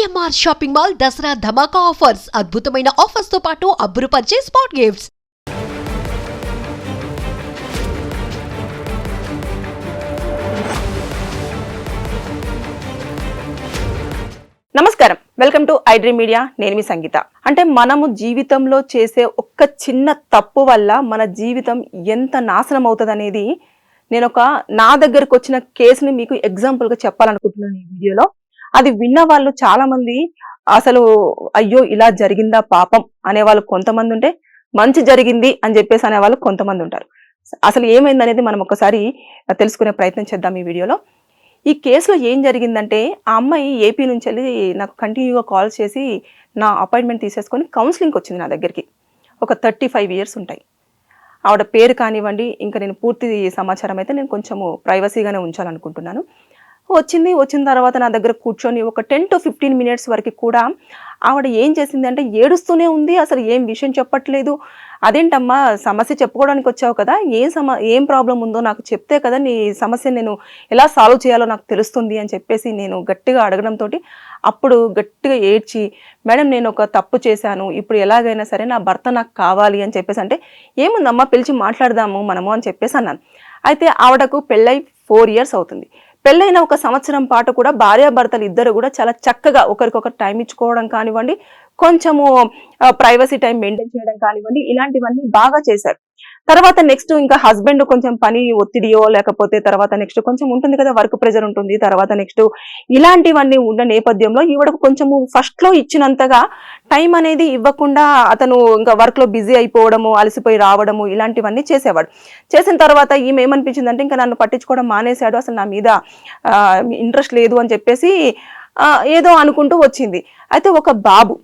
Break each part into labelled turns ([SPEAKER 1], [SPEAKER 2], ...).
[SPEAKER 1] CMR shopping mall Dasara ధమాకా offers అద్భుతమైన offers తో పాటు అబ్బురుపరిచే స్పాట్ గిఫ్ట్స్.
[SPEAKER 2] నమస్కారం, welcome to I dream media. నేను మీ సంగీత. అంటే మనము జీవితంలో చేసే ఒక్క చిన్న తప్పు వల్ల మన జీవితం ఎంత నాశనం అవుతుంది అనేది నేను నా దగ్గరకు వచ్చిన కేసుని మీకు ఎగ్జాంపుల్ గా చెప్పాలనుకుంటున్నాను ఈ వీడియోలో. అది విన్న వాళ్ళు చాలా మంది అసలు అయ్యో ఇలా జరిగిందా పాపం అనేవాళ్ళు కొంతమంది ఉంటే, మంచి జరిగింది అని చెప్పేసి అనేవాళ్ళు కొంతమంది ఉంటారు. అసలు ఏమైంది అనేది మనం ఒకసారి తెలుసుకునే ప్రయత్నం చేద్దాం ఈ వీడియోలో. ఈ కేసులో ఏం జరిగిందంటే, ఆ అమ్మాయి ఏపీ నుంచి వెళ్ళి నాకు కంటిన్యూగా కాల్ చేసి నా అపాయింట్మెంట్ తీసేసుకొని కౌన్సిలింగ్కి వచ్చింది నా దగ్గరికి. ఒక 35 years ఉంటాయి. ఆవిడ పేరు కానివ్వండి, ఇంకా నేను పూర్తి సమాచారం అయితే నేను కొంచెము ప్రైవసీగానే ఉంచాలనుకుంటున్నాను. వచ్చిన తర్వాత నా దగ్గర కూర్చొని ఒక 10 to 15 minutes వరకు కూడా ఆవిడ ఏం చేసింది అంటే ఏడుస్తూనే ఉంది. అసలు ఏం విషయం చెప్పట్లేదు. అదేంటమ్మా, సమస్య చెప్పుకోవడానికి వచ్చావు కదా, ఏం ప్రాబ్లం ఉందో నాకు చెప్తే కదా నీ సమస్య నేను ఎలా సాల్వ్ చేయాలో నాకు తెలుస్తుంది అని చెప్పేసి నేను గట్టిగా అడగడంతో అప్పుడు గట్టిగా ఏడ్చి, మేడం నేను ఒక తప్పు చేశాను, ఇప్పుడు ఎలాగైనా సరే నా భర్త నాకు కావాలి అని చెప్పేసి అంటే, ఏముందమ్మా పిలిచి మాట్లాడదాము మనము అని చెప్పేసి అన్నాను. అయితే ఆవిడకు పెళ్ళై 4 years అవుతుంది. పెళ్ళైన 1 సంవత్సరం పాటు కూడా భార్యాభర్తలు ఇద్దరు కూడా చాలా చక్కగా ఒకరికొకరు టైం ఇచ్చుకోవడం కానివ్వండి, కొంచెము ప్రైవసీ టైం మెయింటైన్ చేయడం కానివ్వండి, ఇలాంటివన్నీ బాగా చేశారు. తర్వాత నెక్స్ట్ ఇంకా హస్బెండ్ కొంచెం పని ఒత్తిడియో లేకపోతే తర్వాత నెక్స్ట్ కొంచెం ఉంటుంది కదా, వర్క్ ప్రెజర్ ఉంటుంది. తర్వాత నెక్స్ట్ ఇలాంటివన్నీ ఉన్న నేపథ్యంలో ఈవిడకు కొంచెము ఫస్ట్ లో ఇచ్చినంతగా టైం అనేది ఇవ్వకుండా అతను ఇంకా వర్క్ లో బిజీ అయిపోవడము, అలసిపోయి రావడము, ఇలాంటివన్నీ చేసేవాడు. చేసిన తర్వాత ఈమె ఏమనిపించిందంటే, ఇంకా నన్ను పట్టించుకోవడం మానేశాడు, అసలు నా మీద ఇంట్రెస్ట్ లేదు అని చెప్పేసి ఏదో అనుకుంటూ వచ్చింది. అయితే ఒక బాబు,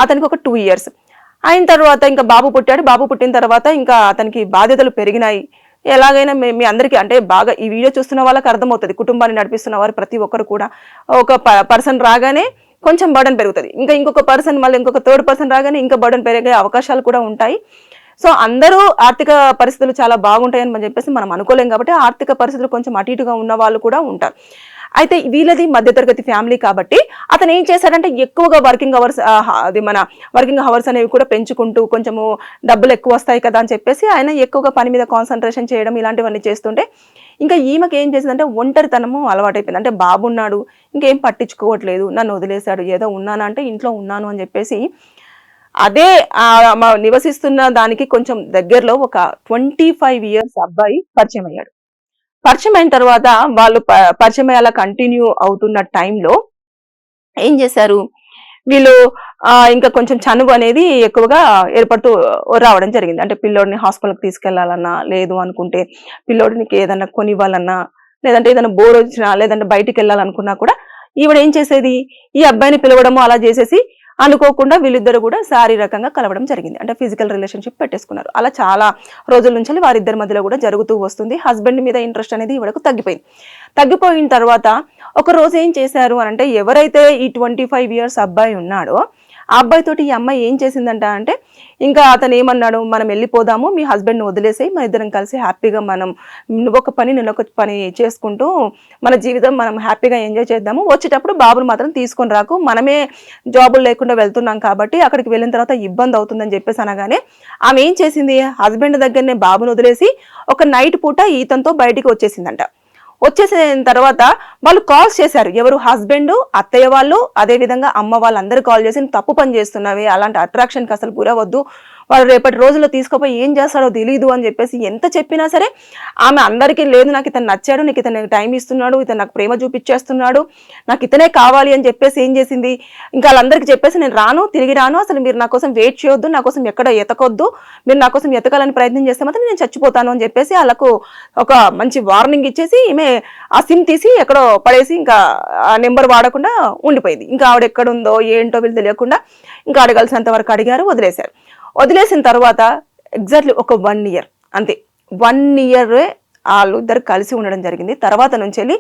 [SPEAKER 2] అతనికి ఒక 2 years అయిన తర్వాత ఇంకా బాబు పుట్టాడు. బాబు పుట్టిన తర్వాత ఇంకా అతనికి బాధ్యతలు పెరిగినాయి. ఎలాగైనా మీ అందరికీ అంటే బాగా ఈ వీడియో చూస్తున్న వాళ్ళకి అర్థమవుతుంది, కుటుంబాన్ని నడిపిస్తున్న వారు ప్రతి ఒక్కరు కూడా ఒక పర్సన్ రాగానే కొంచెం బర్డన్ పెరుగుతుంది. ఇంకా ఇంకొక పర్సన్, మళ్ళీ ఇంకొక 3rd person రాగానే ఇంకా బర్డన్ పెరిగే అవకాశాలు కూడా ఉంటాయి. సో అందరూ ఆర్థిక పరిస్థితులు చాలా బాగుంటాయని మనం చెప్పేసి మనం అనుకోలేం కాబట్టి ఆర్థిక పరిస్థితులు కొంచెం అటు ఇటుగా ఉన్న వాళ్ళు కూడా ఉంటారు. అయితే వీళ్ళది మధ్యతరగతి ఫ్యామిలీ కాబట్టి అతను ఏం చేశాడంటే, ఎక్కువగా వర్కింగ్ అవర్స్ అనేవి కూడా పెంచుకుంటూ కొంచెము డబ్బులు ఎక్కువ వస్తాయి కదా అని చెప్పేసి ఆయన ఎక్కువగా పని మీద కాన్సన్ట్రేషన్ చేయడం ఇలాంటివన్నీ చేస్తుంటే, ఇంకా ఈమెకి ఏం చేసిందంటే ఒంటరితనము అలవాటైపోయింది. అంటే బాబు ఉన్నాడు, ఇంకేం పట్టించుకోవట్లేదు, నన్ను వదిలేశాడు, ఏదో ఉన్నానా అంటే ఇంట్లో ఉన్నాను అని చెప్పేసి అదే నివసిస్తున్న దానికి కొంచెం దగ్గరలో ఒక 25 years అబ్బాయి పరిచయం అయ్యాడు. పరిచయం అయిన తర్వాత వాళ్ళు పరిచయం అయ్యేలా కంటిన్యూ అవుతున్న టైంలో ఏం చేశారు వీళ్ళు, ఇంకా కొంచెం చనువు అనేది ఎక్కువగా ఏర్పడుతూ రావడం జరిగింది. అంటే పిల్లోడిని హాస్పిటల్కి తీసుకెళ్లాలన్నా, లేదు అనుకుంటే పిల్లోడికి ఏదన్నా కొనివ్వాలన్నా, లేదంటే ఏదైనా బోర్ వచ్చినా, లేదంటే బయటికి వెళ్ళాలనుకున్నా కూడా ఈవిడ ఏం చేసేది, ఈ అబ్బాయిని పిలవడము అలా చేసేసి అనుకోకుండా వీళ్ళిద్దరు కూడా శారీరకంగా కలవడం జరిగింది. అంటే ఫిజికల్ రిలేషన్షిప్ పెట్టేసుకున్నారు. అలా చాలా రోజుల నుంచి వారిద్దరి మధ్యలో కూడా జరుగుతూ వస్తుంది. హస్బెండ్ మీద ఇంట్రెస్ట్ అనేది ఇవిడకు తగ్గిపోయిన తర్వాత ఒక రోజు ఏం చేశారు అని అంటే, ఎవరైతే ఈ 25 years అబ్బాయి ఉన్నాడో ఆ అబ్బాయితోటి ఈ అమ్మాయి ఏం చేసిందంట అంటే, ఇంకా అతను ఏమన్నాడు, మనం వెళ్ళిపోదాము, మీ హస్బెండ్ని వదిలేసి మన ఇద్దరం కలిసి హ్యాపీగా మనం నువ్వొక పని నేనొక పని చేసుకుంటూ మన జీవితం మనం హ్యాపీగా ఎంజాయ్ చేద్దాము, వచ్చేటప్పుడు బాబును మాత్రం తీసుకొని రాకు, మనమే జాబులు లేకుండా వెళ్తున్నాం కాబట్టి అక్కడికి వెళ్ళిన తర్వాత ఇబ్బంది అవుతుందని చెప్పేసి అనగానే ఆమె ఏం చేసింది, హస్బెండ్ దగ్గరనే బాబును వదిలేసి ఒక నైట్ పూట ఈతనితో బయటికి వచ్చేసిందంట. వచ్చేసిన తర్వాత వాళ్ళు కాల్స్ చేశారు, ఎవరు, హస్బెండ్, అత్తయ్య వాళ్ళు, అదే విధంగా అమ్మ వాళ్ళందరూ కాల్ చేసి తప్పు పని చేస్తున్నావే, అలాంటి అట్రాక్షన్కి అసలు గురవద్దు, వాడు రేపటి రోజుల్లో తీసుకుపోయి ఏం చేస్తాడో తెలియదు అని చెప్పేసి ఎంత చెప్పినా సరే ఆమె అందరికీ లేదు, నాకు ఇతను నచ్చాడు, నీకు ఇతను టైం ఇస్తున్నాడు, ఇతను నాకు ప్రేమ చూపించేస్తున్నాడు, నాకు ఇతనే కావాలి అని చెప్పేసి ఏం చేసింది, ఇంకా వాళ్ళందరికీ చెప్పేసి నేను తిరిగి రాను, అసలు మీరు నా కోసం వెయిట్ చేయొద్దు, నా కోసం ఎక్కడ ఎతకొద్దు, మీరు నా కోసం ఎతకాలని ప్రయత్నం చేస్తే మాత్రం నేను చచ్చిపోతాను అని చెప్పేసి వాళ్ళకు ఒక మంచి వార్నింగ్ ఇచ్చేసి ఈమె ఆ సిమ్ తీసి ఎక్కడో పడేసి ఇంకా ఆ నెంబర్ వాడకుండా ఉండిపోయింది. ఇంకా ఆవిడ ఎక్కడుందో ఏంటో వీళ్ళు తెలియకుండా ఇంకా అడగాల్సినంత వరకు అడిగారు, వదిలేశారు. వదిలేసిన తర్వాత ఎగ్జాక్ట్లీ ఒక 1 year అంతే, 1 year వాళ్ళు ఇద్దరు కలిసి ఉండడం జరిగింది. తర్వాత నుంచి వెళ్ళి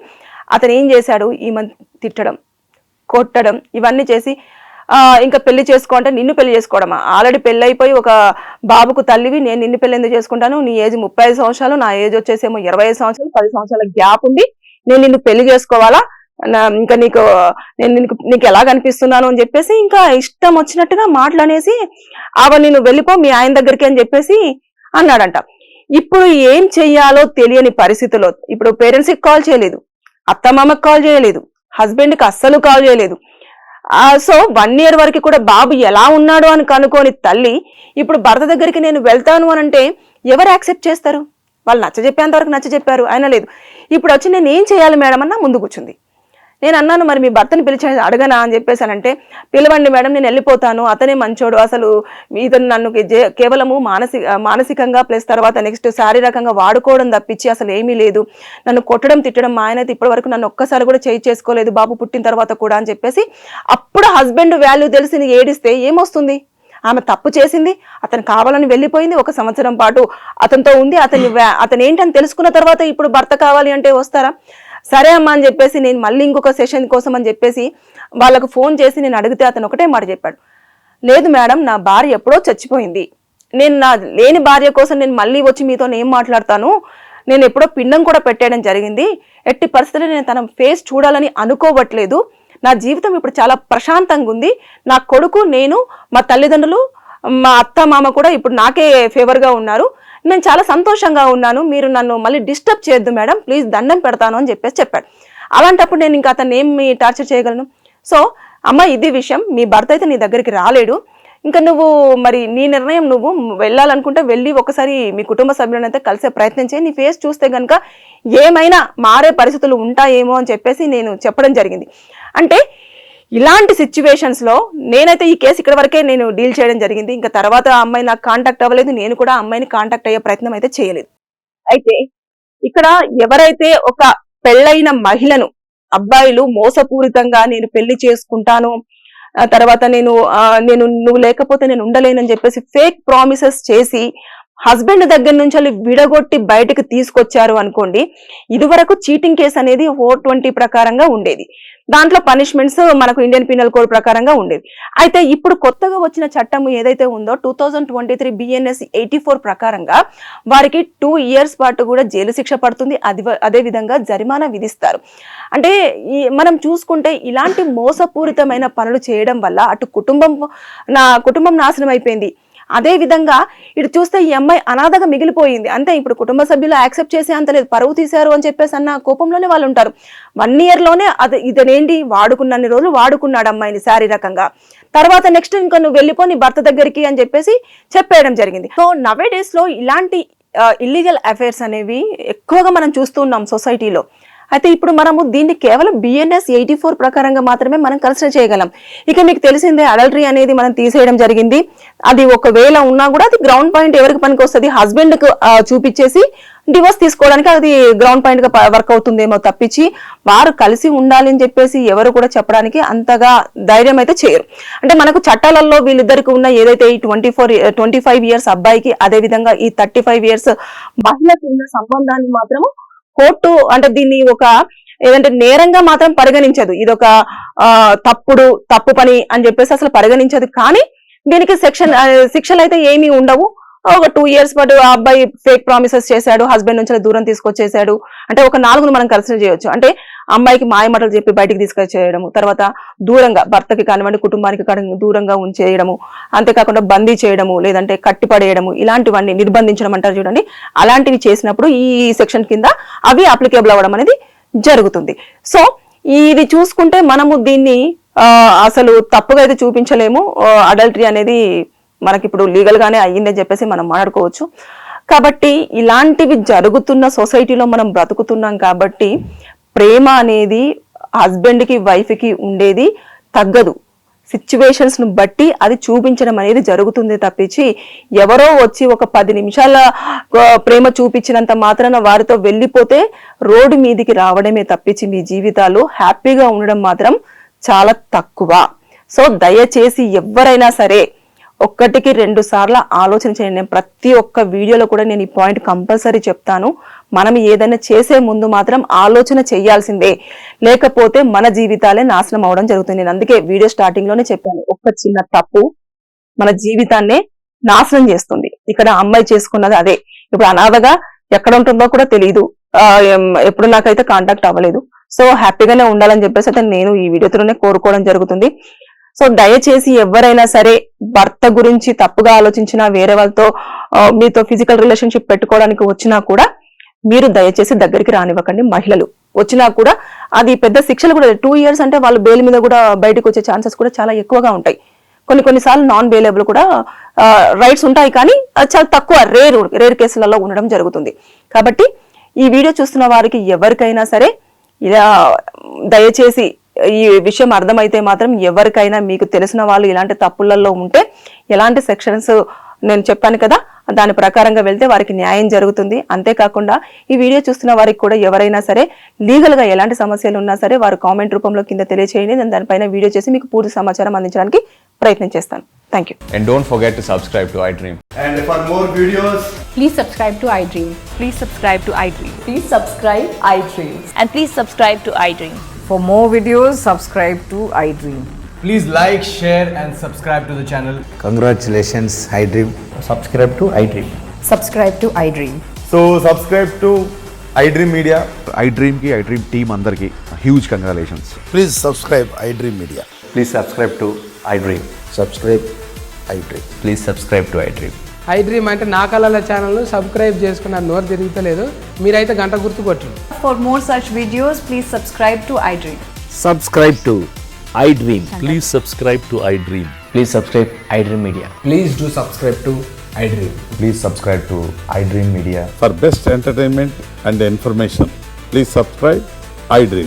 [SPEAKER 2] అతను ఏం చేశాడు, ఈమె తిట్టడం, కొట్టడం ఇవన్నీ చేసి ఇంకా పెళ్లి చేసుకో అంటే, నిన్ను పెళ్లి చేసుకోవడమా, ఆల్రెడీ పెళ్లి అయిపోయి ఒక బాబుకు తల్లివి, నేను నిన్ను పెళ్లి ఎందుకు చేసుకుంటాను, నీ ఏజ్ 35 సంవత్సరాలు, నా ఏజ్ వచ్చేసేమో 25 సంవత్సరాలు, 10 సంవత్సరాల గ్యాప్ ఉంది, నేను నిన్ను పెళ్లి చేసుకోవాలా, ఇంకా నీకు ఎలా కనిపిస్తున్నాను అని చెప్పేసి ఇంకా ఇష్టం వచ్చినట్టుగా మాటలనేసి నువ్వు వెళ్ళిపో మీ ఆయన దగ్గరికి అని చెప్పేసి అన్నాడంట. ఇప్పుడు ఏం చెయ్యాలో తెలియని పరిస్థితిలో ఇప్పుడు పేరెంట్స్ కి కాల్ చేయలేదు, అత్తమామకి కాల్ చేయలేదు, హస్బెండ్ కి అస్సలు కాల్ చేయలేదు. సో 1 year వరకు కూడా బాబు ఎలా ఉన్నాడు అని కనుక్కొని తల్లి ఇప్పుడు భర్త దగ్గరికి నేను వెళ్తాను అని అంటే ఎవరు యాక్సెప్ట్ చేస్తారు? వాళ్ళు నచ్చజెప్పేంత వరకు నచ్చజెప్పారు, అయినా లేదు. ఇప్పుడు వచ్చి నేను ఏం చేయాలి మేడం అన్న ముందు కూర్చుంది. నేను అన్నాను మరి మీ భర్తని పిలిచి అడగనా అని చెప్పేసానంటే, పిలవండి మేడం నేను వెళ్ళిపోతాను, అతనే మంచోడు, అసలు ఇతను నన్ను కేవలము మానసికంగా ప్లస్ తర్వాత నెక్స్ట్ శారీరకంగా వాడుకోవడం తప్పించి అసలు ఏమీ లేదు, నన్ను కొట్టడం తిట్టడం మా ఆయన అయితే ఇప్పటి వరకు నన్ను ఒక్కసారి కూడా చేసుకోలేదు బాబు పుట్టిన తర్వాత కూడా అని చెప్పేసి అప్పుడు హస్బెండ్ వాల్యూ తెలిసి ఏడిస్తే ఏమొస్తుంది? ఆమె తప్పు చేసింది, అతను కావాలని వెళ్ళిపోయింది, 1 సంవత్సరం పాటు అతనితో ఉంది, అతను ఏంటని తెలుసుకున్న తర్వాత ఇప్పుడు భర్త కావాలి అంటే వస్తారా? సరే అమ్మా అని చెప్పేసి నేను మళ్ళీ ఇంకొక సెషన్ కోసం అని చెప్పేసి వాళ్ళకు ఫోన్ చేసి నేను అడిగితే అతను ఒకటే మాట చెప్పాడు, లేదు మేడం నా భార్య ఎప్పుడో చచ్చిపోయింది, నేను నా లేని భార్య కోసం నేను మళ్ళీ వచ్చి మీతో ఏం మాట్లాడతాను, నేను ఎప్పుడో పిండం కూడా పెట్టేయడం జరిగింది, ఎట్టి పరిస్థితుల్లో నేను తన ఫేస్ చూడాలని అనుకోవట్లేదు, నా జీవితం ఇప్పుడు చాలా ప్రశాంతంగా ఉంది, నా కొడుకు నేను మా తల్లిదండ్రులు మా అత్త మామ కూడా ఇప్పుడు నాకే ఫేవర్గా ఉన్నారు, నేను చాలా సంతోషంగా ఉన్నాను, మీరు నన్ను మళ్ళీ డిస్టర్బ్ చేయొద్దు మేడం ప్లీజ్ దండం పెడతాను అని చెప్పేసి చెప్పాడు. అలాంటప్పుడు నేను ఇంకా అతన్ని ఏమి టార్చర్ చేయగలను? సో అమ్మ ఇది విషయం, మీ భర్త అయితే నీ దగ్గరికి రాలేడు, ఇంకా నువ్వు మరి నీ నిర్ణయం, నువ్వు వెళ్ళాలనుకుంటే వెళ్ళి ఒకసారి మీ కుటుంబ సభ్యులను అయితే కలిసే ప్రయత్నం చేయి, నీ ఫేస్ చూస్తే కనుక ఏమైనా మారే పరిస్థితులు ఉంటాయేమో అని చెప్పేసి నేను చెప్పడం జరిగింది. అంటే ఇలాంటి సిచ్యువేషన్స్ లో నేనైతే ఈ కేసు ఇక్కడ వరకే నేను డీల్ చేయడం జరిగింది. ఇంకా తర్వాత ఆ అమ్మాయి నాకు కాంటాక్ట్ అవ్వలేదు, నేను కూడా ఆ అమ్మాయిని కాంటాక్ట్ అయ్యే ప్రయత్నం అయితే చేయలేదు. అయితే ఇక్కడ ఎవరైతే ఒక పెళ్ళైన మహిళను అబ్బాయిలు మోసపూరితంగా నేను పెళ్లి చేసుకుంటాను, తర్వాత నేను నువ్వు లేకపోతే నేను ఉండలేనని చెప్పేసి ఫేక్ ప్రామిసెస్ చేసి హస్బెండ్ దగ్గర నుంచి వాళ్ళు విడగొట్టి బయటకు తీసుకొచ్చారు అనుకోండి, ఇదివరకు చీటింగ్ కేసు అనేది 420 ప్రకారంగా ఉండేది, దాంట్లో పనిష్మెంట్స్ మనకు ఇండియన్ పీనల్ కోడ్ ప్రకారంగా ఉండేది. అయితే ఇప్పుడు కొత్తగా వచ్చిన చట్టం ఏదైతే ఉందో 2023 BNS 84 ప్రకారంగా వారికి 2 years పాటు కూడా జైలు శిక్ష పడుతుంది, అదే విధంగా జరిమానా విధిస్తారు. అంటే మనం చూసుకుంటే ఇలాంటి మోసపూరితమైన పనులు చేయడం వల్ల అటు కుటుంబం నాశనం అయిపోయింది, అదే విధంగా ఇటు చూస్తే ఈ అమ్మాయి అనాథగా మిగిలిపోయింది. అంతే, ఇప్పుడు కుటుంబ సభ్యులు యాక్సెప్ట్ చేసే అంత లేదు, పరువు తీశారు అని చెప్పేసి అన్న కోపంలోనే వాళ్ళు ఉంటారు. 1 year లోనే ఇతనేంటి వాడుకున్నన్ని రోజులు వాడుకున్నాడు అమ్మాయిని శారీరకంగా, తర్వాత నెక్స్ట్ ఇంకా నువ్వు వెళ్ళిపో నీ భర్త దగ్గరికి అని చెప్పేసి చెప్పేయడం జరిగింది. సో నవే డేస్ లో ఇలాంటి ఇల్లీగల్ అఫైర్స్ అనేవి ఎక్కువగా మనం చూస్తున్నాం సొసైటీలో. అయితే ఇప్పుడు మనము దీన్ని కేవలం BNS 84 ప్రకారంగా మాత్రమే మనం కన్సిడర్ చేయగలం. ఇక మీకు తెలిసిందే అడల్టరీ అనేది మనం తీసేయడం జరిగింది, అది ఒకవేళ ఉన్నా కూడా అది గ్రౌండ్ పాయింట్ ఎవరికి పనికి వస్తుంది, హస్బెండ్ కు చూపించేసి డివోర్స్ తీసుకోవడానికి అది గ్రౌండ్ పాయింట్ గా వర్క్ అవుతుందేమో తప్పించి వారు కలిసి ఉండాలి అని చెప్పేసి ఎవరు కూడా చెప్పడానికి అంతగా ధైర్యం అయితే చేయరు. అంటే మనకు చట్టాలలో వీళ్ళిద్దరికి ఉన్న ఏదైతే ఈ 25 years అబ్బాయికి, అదే విధంగా ఈ 35 years మహిళకు ఉన్న సంబంధాన్ని మాత్రము కోర్టు అంటే దీన్ని ఒక ఏదంటే నేరంగా మాత్రం పరిగణించదు, ఇది ఒక తప్పు పని అని చెప్పేసి అసలు పరిగణించదు. కానీ దీనికి శిక్షలు అయితే ఏమీ ఉండవు. ఒక 2 years పాటు ఆ అబ్బాయి ఫేక్ ప్రామిసెస్ చేశాడు, హస్బెండ్ నుంచి దూరం తీసుకొచ్చేసాడు అంటే ఒక 4ను మనం కన్సిడర్ చేయొచ్చు. అంటే అమ్మాయికి మాయమాటలు చెప్పి బయటికి తీసుకొచ్చేయడము, తర్వాత దూరంగా భర్తకి కానివ్వండి కుటుంబానికి దూరంగా ఉంచేయడము, అంతేకాకుండా బందీ చేయడము, లేదంటే కట్టిపడేయడము, ఇలాంటివన్నీ నిర్బంధించడం అంటారు చూడండి, అలాంటివి చేసినప్పుడు ఈ సెక్షన్ కింద అవి అప్లికేబుల్ అవ్వడం అనేది జరుగుతుంది. సో ఇది చూసుకుంటే మనము దీన్ని అసలు తప్పుగా అయితే చూపించలేము. అడల్టరీ అనేది మనకి ఇప్పుడు లీగల్ గానే అయ్యిందని చెప్పేసి మనం మాట్లాడుకోవచ్చు. కాబట్టి ఇలాంటివి జరుగుతున్న సొసైటీలో మనం బ్రతుకుతున్నాం కాబట్టి ప్రేమ అనేది హస్బెండ్ కి వైఫ్ కి ఉండేది తగ్గదు, సిచ్యువేషన్స్ ను బట్టి అది చూపించడం అనేది జరుగుతుంది తప్పించి ఎవరో వచ్చి ఒక 10 నిమిషాల ప్రేమ చూపించినంత మాత్రాన వారితో వెళ్ళిపోతే రోడ్డు మీదికి రావడమే తప్పించి మీ జీవితాలు హ్యాపీగా ఉండడం మాత్రం చాలా తక్కువ. సో దయచేసి ఎవరైనా సరే 1కి 2 సార్లు ఆలోచన చేయండి. నేను ప్రతి ఒక్క వీడియోలో కూడా నేను ఈ పాయింట్ కంపల్సరీ చెప్తాను. మనం ఏదైనా చేసే ముందు మాత్రం ఆలోచన చేయాల్సిందే, లేకపోతే మన జీవితాలే నాశనం అవడం జరుగుతుంది. నేను అందుకే వీడియో స్టార్టింగ్ లోనే చెప్పాను, ఒక్క చిన్న తప్పు మన జీవితాన్నే నాశనం చేస్తుంది. ఇక్కడ అమ్మాయి చేసుకున్నది అదే. ఇప్పుడు అనాథగా ఎక్కడ ఉంటుందో కూడా తెలియదు, ఎప్పుడు నాకైతే కాంటాక్ట్ అవ్వలేదు. సో హ్యాపీగానే ఉండాలని చెప్పేసి అయితే నేను ఈ వీడియోతోనే కోరుకోవడం జరుగుతుంది. సో దయచేసి ఎవరైనా సరే భర్త గురించి తప్పుగా ఆలోచించినా, వేరే వాళ్ళతో మీతో ఫిజికల్ రిలేషన్షిప్ పెట్టుకోవడానికి వచ్చినా కూడా మీరు దయచేసి దగ్గరికి రానివ్వకండి. మహిళలు వచ్చినా కూడా అది పెద్ద శిక్షలు కూడా 2 years అంటే వాళ్ళు బెయిల్ మీద కూడా బయటకు వచ్చే ఛాన్సెస్ కూడా చాలా ఎక్కువగా ఉంటాయి. కొన్నిసార్లు నాన్ బెయిలబుల్ కూడా రైట్స్ ఉంటాయి, కానీ అది చాలా తక్కువ, రేర్ కేసులలో ఉండడం జరుగుతుంది. కాబట్టి ఈ వీడియో చూస్తున్న వారికి ఎవరికైనా సరే ఇలా దయచేసి ఈ విషయం అర్థమైతే మాత్రం ఎవరికైనా మీకు తెలిసిన వాళ్ళు ఇలాంటి తప్పులలో ఉంటే ఎలాంటి సెక్షన్స్ నేను చెప్పాను కదా దాని ప్రకారంగా వెళ్తే వారికి న్యాయం జరుగుతుంది. అంతేకాకుండా ఈ వీడియో చూస్తున్న వారికి కూడా ఎవరైనా సరే లీగల్ గా ఎలాంటి సమస్యలు ఉన్నా సరే వారు కామెంట్ రూపంలో కింద తెలియచేయండి. నేను దానిపైన వీడియో చేసి మీకు పూర్తి సమాచారం అందించడానికి ప్రయత్నం చేస్తాను. Thank you.
[SPEAKER 3] And don't forget to subscribe to iDream.
[SPEAKER 4] And for more videos,
[SPEAKER 5] Please subscribe to iDream.
[SPEAKER 6] Please subscribe to iDream.
[SPEAKER 5] Please subscribe iDream.
[SPEAKER 6] And please subscribe to iDream.
[SPEAKER 7] For more videos, subscribe to iDream.
[SPEAKER 4] please like, share and subscribe to the channel.
[SPEAKER 8] Congratulations, iDream.
[SPEAKER 9] Subscribe to iDream.
[SPEAKER 7] Subscribe to iDream.
[SPEAKER 9] So subscribe to iDream Media.
[SPEAKER 10] iDream ki iDream team andarki huge congratulations.
[SPEAKER 8] Please subscribe iDream Media.
[SPEAKER 9] Please subscribe to iDream.
[SPEAKER 8] Subscribe iDream.
[SPEAKER 9] Please subscribe to iDream.
[SPEAKER 11] iDream అంటే నా కళల channel subscribe చేసుకున్న నోరు తిరుగుతలేదు, మీరైతే గంట గుర్తు కొట్టండి.
[SPEAKER 5] For more such videos, please subscribe to iDream.
[SPEAKER 9] Subscribe to iDream.
[SPEAKER 12] Please subscribe to iDream.
[SPEAKER 9] Please subscribe iDream Media.
[SPEAKER 4] Please do subscribe to iDream.
[SPEAKER 9] Please subscribe to iDream Media.
[SPEAKER 10] For best entertainment and information, please subscribe iDream.